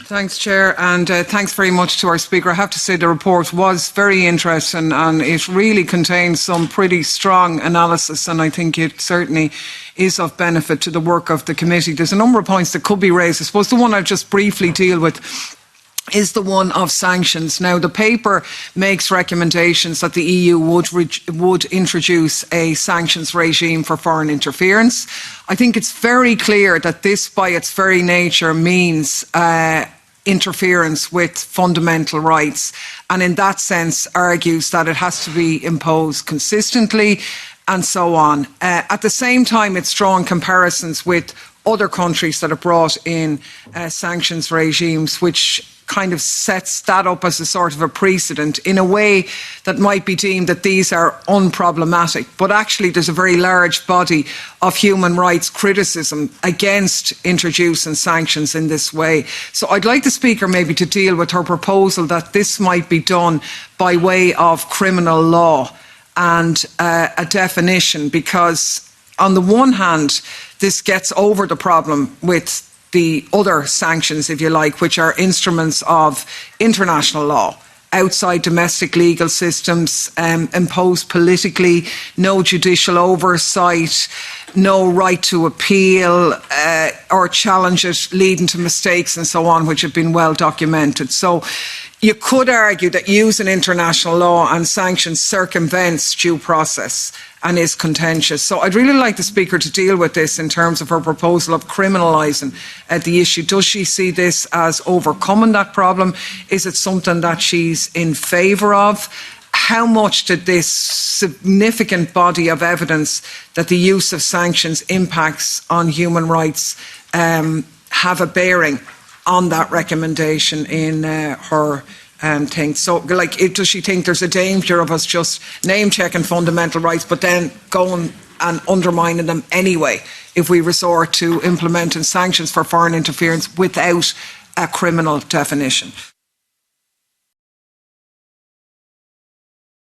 Thanks, Chair, and thanks very much to our Speaker. I have to say the report was very interesting and it really contains some pretty strong analysis, and I think it certainly is of benefit to the work of the committee. There's a number of points that could be raised. I suppose the one I'll just briefly deal with is the one of sanctions. Now, the paper makes recommendations that the EU would introduce a sanctions regime for foreign interference. I think it's very clear that this, by its very nature, means interference with fundamental rights, and in that sense argues that it has to be imposed consistently and so on. At the same time, it's drawn comparisons with other countries that have brought in sanctions regimes, which kind of sets that up as a sort of a precedent in a way that might be deemed that these are unproblematic. But actually there's a very large body of human rights criticism against introducing sanctions in this way. So I'd like the Speaker maybe to deal with her proposal that this might be done by way of criminal law and a definition, because on the one hand, this gets over the problem with the other sanctions, if you like, which are instruments of international law, outside domestic legal systems, imposed politically, no judicial oversight, no right to appeal or challenge it, leading to mistakes and so on, which have been well documented. So you could argue that using international law and sanctions circumvents due process and is contentious. So I'd really like the Speaker to deal with this in terms of her proposal of criminalising the issue. Does she see this as overcoming that problem? Is it something that she's in favour of? How much did this significant body of evidence that the use of sanctions impacts on human rights have a bearing on that recommendation in her thing? So, does she think there's a danger of us just name-checking fundamental rights but then going and undermining them anyway if we resort to implementing sanctions for foreign interference without a criminal definition?